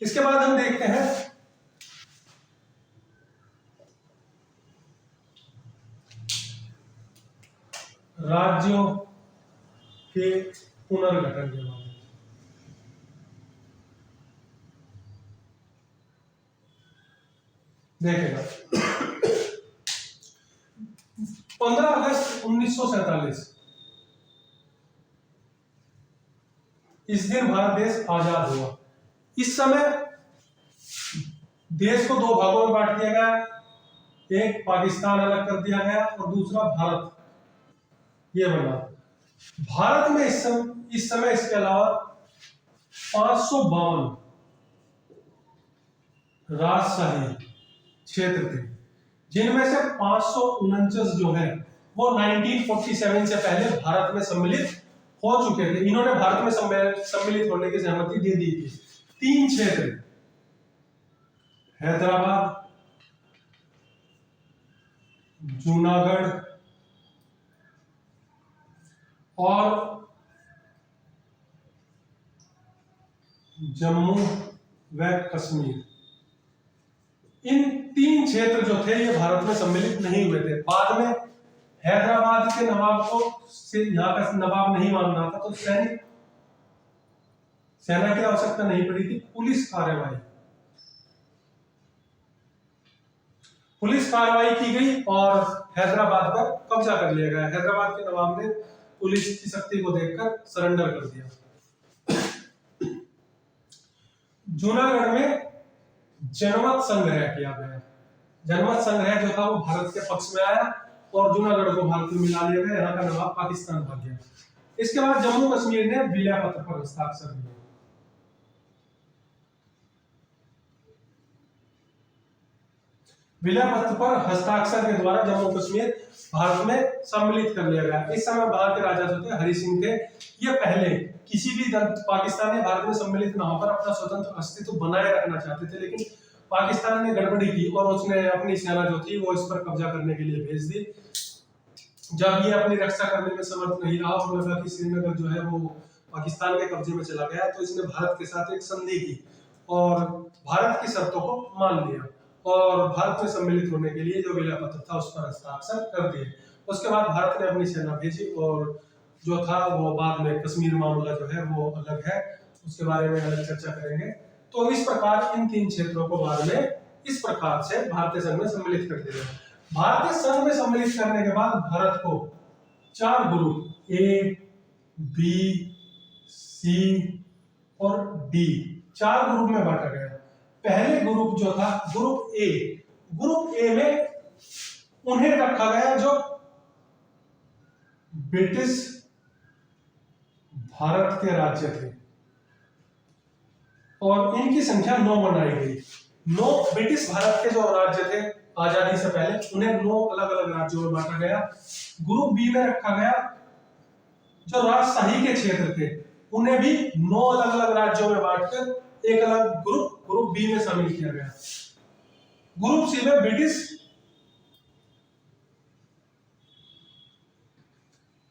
इसके बाद हम देखते हैं राज्यों के पुनर्गठन के बारे में। देखेगा 15 अगस्त 1947 इस दिन भारत देश आजाद हुआ। इस समय देश को दो भागों में बांट दिया गया, एक पाकिस्तान अलग कर दिया गया और दूसरा भारत ये बना। भारत में इस समय इसके अलावा 552 राजशाही क्षेत्र थे, जिनमें से 549 जो है वो 1947 से पहले भारत में सम्मिलित हो चुके थे। इन्होंने भारत में सम्मिलित होने की सहमति दे दी थी। 3 क्षेत्र, हैदराबाद, जूनागढ़ और जम्मू व कश्मीर, इन 3 क्षेत्र जो थे ये भारत में सम्मिलित नहीं हुए थे। बाद में हैदराबाद के नवाब को यहाँ का नवाब नहीं मानना था, तो सेना की आवश्यकता नहीं पड़ी थी। पुलिस कार्रवाई की गई और हैदराबाद पर कब्जा कर लिया गया। हैदराबाद के नवाब ने पुलिस की शक्ति को देखकर सरेंडर कर दिया। जूनागढ़ में जनमत संग्रह किया गया। जनमत संग्रह जो था वो भारत के पक्ष में आया और जूनागढ़ को भारत में मिला लिया गया। यहाँ का नवाब पाकिस्तान भाग गया। इसके बाद जम्मू कश्मीर ने विलय पत्र पर हस्ताक्षर किए। विलय पत्र पर हस्ताक्षर के द्वारा जम्मू कश्मीर भारत में सम्मिलित कर लिया गया। इस समय वहां के राजा जो थे हरि सिंह थे। ये पहले किसी भी पाकिस्तान ने भारत में सम्मिलित न होकर अपना स्वतंत्र अस्तित्व बनाए रखना चाहते थे, लेकिन पाकिस्तान ने गड़बड़ी की और उसने अपनी सेना जो थी वो इस पर कब्जा करने के लिए भेज दी। जब ये अपनी रक्षा करने में समर्थ नहीं रहा और लगा कि श्रीनगर जो है वो पाकिस्तान के कब्जे में चला गया, तो इसने भारत के साथ एक संधि की और भारत की शर्तों को मान लिया और भारत में सम्मिलित होने के लिए जो विलय पत्र था उस पर हस्ताक्षर कर दिए। उसके बाद भारत ने अपनी सेना भेजी और जो था वो बाद में कश्मीर मामला जो है वो अलग है, उसके बारे में अलग चर्चा करेंगे। तो इस प्रकार इन 3 क्षेत्रों को बाद में इस प्रकार से भारतीय संघ में सम्मिलित कर दिया। भारतीय संघ में सम्मिलित करने के बाद भारत को 4 ग्रुप ए, बी, सी और डी 4 ग्रुप में बांटा गया। पहले ग्रुप जो था ग्रुप ए में उन्हें रखा गया जो ब्रिटिश भारत के राज्य थे और इनकी संख्या 9 बनाई गई। 9 ब्रिटिश भारत के जो राज्य थे आजादी से पहले, उन्हें 9 अलग अलग राज्यों में बांटा गया। ग्रुप बी में रखा गया जो राजशाही के क्षेत्र थे, उन्हें भी 9 अलग अलग राज्यों में बांटकर एक अलग ग्रुप बी में शामिल किया गया। ग्रुप सी में ब्रिटिश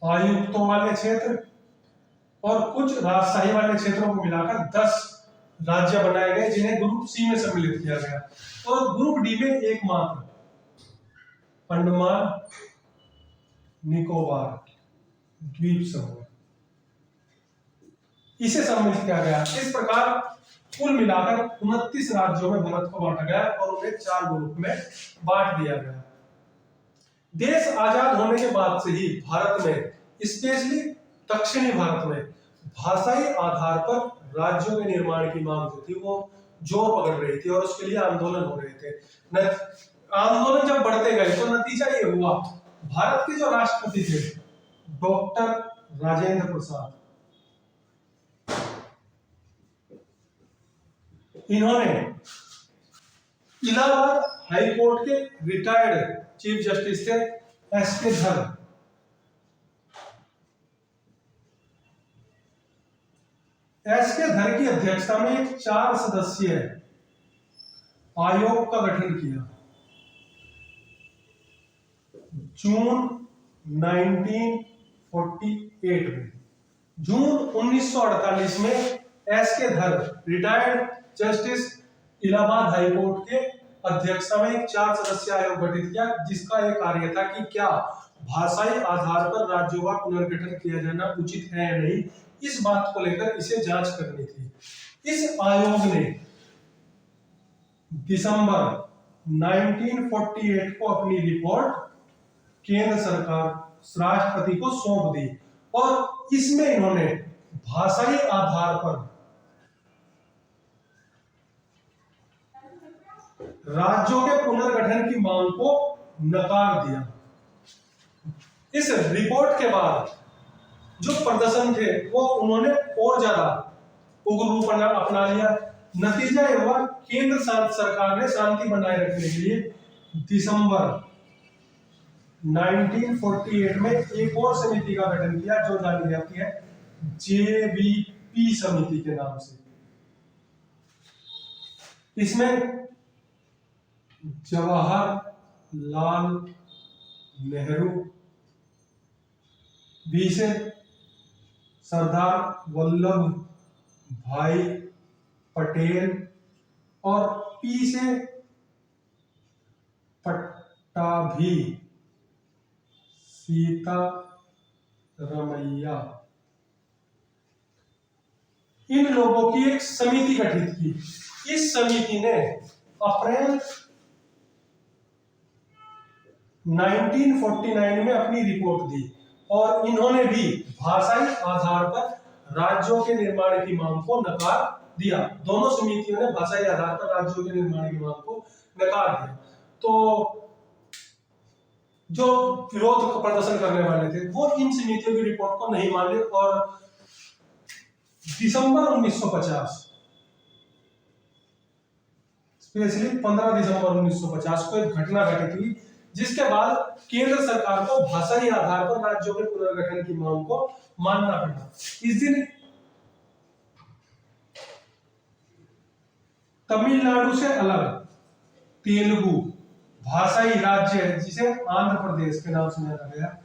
आयुक्तों वाले क्षेत्र और कुछ राजशाही वाले क्षेत्रों को मिलाकर 10 राज्य बनाए गए जिन्हें ग्रुप सी में सम्मिलित किया गया। और ग्रुप डी में एकमात्र अंडमान निकोबार द्वीप समूह इसे सम्मिलित किया गया। इस प्रकार कुल मिलाकर 29 राज्यों में भारत को बांटा गया और उन्हें 4 ग्रुप में बांट दिया गया। देश आजाद होने के बाद से ही भारत में, स्पेशली दक्षिणी भारत में, भाषाई आधार पर राज्यों के निर्माण की मांग जो थी वो जोर पकड़ रही थी और उसके लिए आंदोलन हो रहे थे। आंदोलन जब बढ़ते गए तो नतीजा ये हुआ, भारत के जो राष्ट्रपति थे डॉक्टर राजेंद्र प्रसाद, इन्होंने इलाहाबाद हाई कोर्ट के रिटायर्ड चीफ जस्टिस थे एसके धर, की अध्यक्षता में एक 4 सदस्यीय आयोग का गठन किया। जून 1948 में, जून 1948 में एसके धर retired justice Allahabad high court के अध्यक्षता में एक 4 सदस्यीय आयोग गठित किया, जिसका एक कार्य था कि क्या भाषाई आधार पर राज्यों का पुनर्गठन किया जाना उचित है या नहीं, इस बात को लेकर इसे जांच करनी थी। इस आयोग ने दिसंबर 1948 को अपनी रिपोर्ट केंद्र सरकार राष्ट्रपति को सौंप दी और इसमें इन्होंने भाषाई आधार पर राज्यों के पुनर्गठन की मांग को नकार दिया। इस रिपोर्ट के बाद जो प्रदर्शन थे वो उन्होंने और ज्यादा उग्र रूप अपना लिया। नतीजा यह हुआ, केंद्र सरकार ने शांति बनाए रखने के लिए दिसंबर 1948 में एक और समिति का गठन किया, जो जानी जाती है जेवीपी समिति के नाम से। इसमें जवाहरलाल नेहरू बी से सरदार वल्लभ भाई पटेल और पी से पट्टाभी सीतारमैया, इन लोगों की एक समिति गठित की। इस समिति ने अप्रैल 1949 में अपनी रिपोर्ट दी और इन्होंने भी भाषाई आधार पर राज्यों के निर्माण की मांग को नकार दिया। दोनों समितियों ने भाषाई आधार पर राज्यों के निर्माण की मांग को नकार दिया। तो जो विरोध प्रदर्शन करने वाले थे वो इन समितियों की रिपोर्ट को नहीं माने और दिसंबर 1950 स्पेशली 15 दिसंबर 1950 को एक घटना घटित हुई, जिसके बाद केंद्र सरकार को भाषाई आधार पर राज्यों के पुनर्गठन की मांग को मानना पड़ा। इस दिन तमिलनाडु से अलग तेलुगु भाषाई राज्य है, जिसे आंध्र प्रदेश के नाम से जाना गया,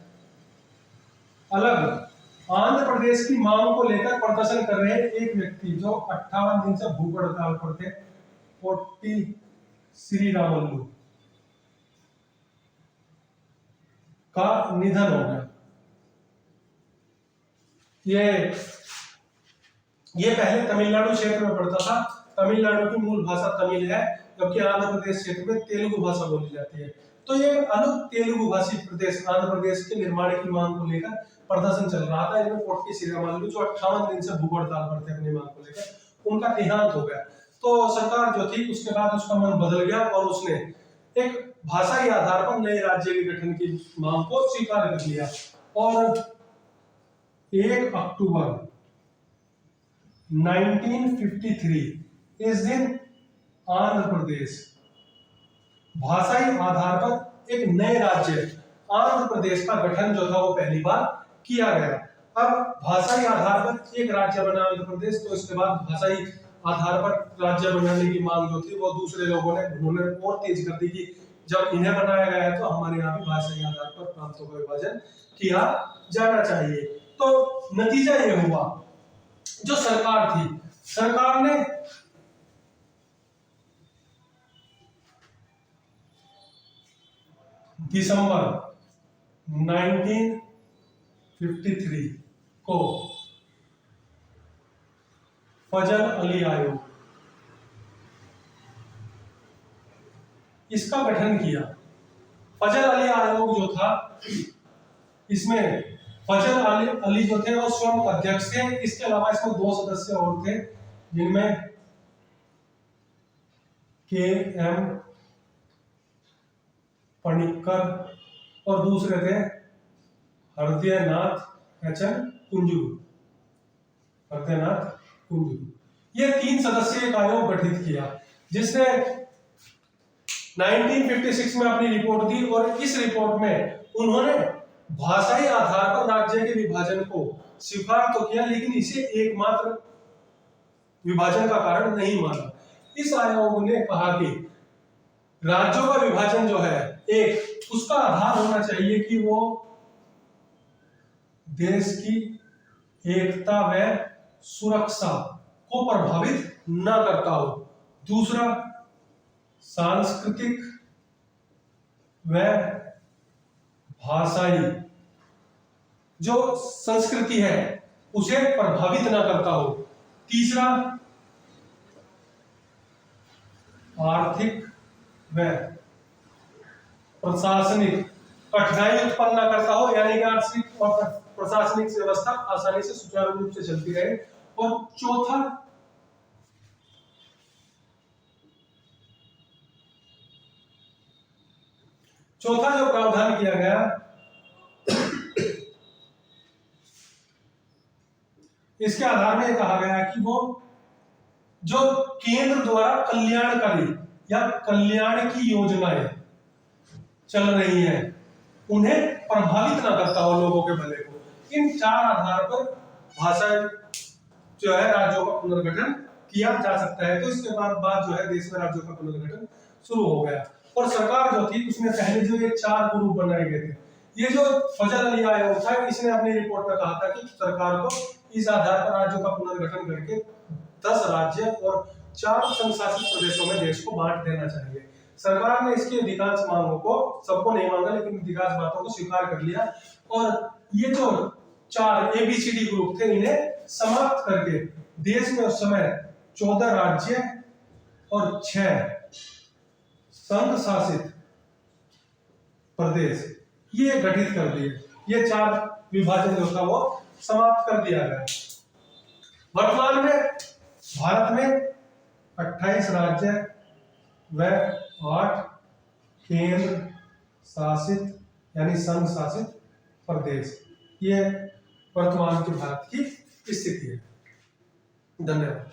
अलग आंध्र प्रदेश की मांग को लेकर प्रदर्शन कर रहे एक व्यक्ति जो 58 दिन से भूख हड़ताल पर थे, पोट्टी श्रीरामुलु का निधन हो गया। ये पहले तमिलनाडु क्षेत्र में पड़ता था। तमिलनाडु की मूल भाषा तमिल है, जबकि आंध्र प्रदेश क्षेत्र में तेलुगु भाषा बोली जाती है। तो ये अलग तेलुगु भाषी प्रदेश आंध्र प्रदेश के निर्माण की मांग को लेकर प्रदर्शन चल रहा था। इनमें पोट्टी श्रीरामुलु जो 58 दिन से भूख हड़ताल पर थे अपनी मांग को लेकर, उनका देहांत हो गया। तो सरकार जो थी उसके बाद उसका मन बदल गया और उसने एक भाषाई आधार पर नए राज्य के गठन की मांग को स्वीकार कर लिया और 1 अक्टूबर 1953 इस दिन आंध्र प्रदेश भाषाई आधार पर एक नए राज्य आंध्र प्रदेश का गठन जो था वो पहली बार किया गया। अब भाषाई आधार पर एक राज्य बना आंध्र प्रदेश, तो इसके बाद भाषाई आधार पर राज्य बनाने की मांग जो थी वो दूसरे लोगों ने उन्होंने और तेज कर दी कि जब इन्हें बनाया गया है तो हमारे यहाँ भी भाषाई आधार पर प्रांतों का विभाजन किया जाना चाहिए। तो नतीजा ये हुआ, जो सरकार थी, सरकार ने दिसंबर 1953 को फजल अली आयोग इसका गठन किया। फजल अली आयोग जो था, इसमें फजल अली जो थे वो स्वयं अध्यक्ष थे। इसके अलावा इसमें 2 सदस्य और थे, जिनमें के.एम. पणिक्कर और दूसरे थे हृदयनाथ कुंजरू। ये 3 सदस्यीय एक आयोग गठित किया, जिसने 1956 में अपनी रिपोर्ट दी और इस रिपोर्ट में उन्होंने भाषाई आधार पर राज्य के विभाजन को स्वीकार तो किया, लेकिन इसे एकमात्र विभाजन का कारण नहीं माना। इस आयोग ने कहा कि राज्यों का विभाजन जो है एक उसका आधार होना चाहिए कि वो देश की एकता व सुरक्षा को प्रभावित न करता हो। दूसरा, सांस्कृतिक व भाषाई जो संस्कृति है उसे प्रभावित न करता हो। तीसरा, आर्थिक व प्रशासनिक कठिनाई उत्पन्न न करता हो, यानी कि आर्थिक और प्रशासनिक व्यवस्था आसानी से सुचारू रूप से चलती रहे। और चौथा जो प्रावधान किया गया, इसके आधार में कहा गया कि वो जो केंद्र द्वारा कल्याणकारी या कल्याण की योजनाएं चल रही हैं उन्हें प्रभावित ना करता हो, लोगों के भले को। इन 4 आधार पर भाषा जो है राज्यों का पुनर्गठन किया जा सकता है। तो इसके बाद जो है देश में राज्यों का पुनर्गठन शुरू हो गया। और सरकार जो थी उसने पहले जो ये 4 ग्रुप बनाए गए थे, ये जो फजल अली आयोग था इसने अपनी रिपोर्ट में कहा था कि सरकार को इस आधार पर राज्यों का पुनर्गठन करके 10 राज्य और 4 संघ शासित प्रदेशों में देश को बांट देना चाहिए। सरकार ने इसकी अधिकांश मांगों को, सबको नहीं मांगा लेकिन अधिकांश बातों को स्वीकार कर लिया। और ये जो 4 ABCD ग्रुप थे इन्हें समाप्त करके देश में उस समय 14 राज्य और 6 संघ शासित प्रदेश ये गठित कर दिए। ये 4 विभाजन जो था वो समाप्त कर दिया गया। वर्तमान में भारत में 28 राज्य व 8 केंद्र शासित यानी संघ शासित प्रदेश, ये वर्तमान की भारत की स्थिति है। धन्यवाद।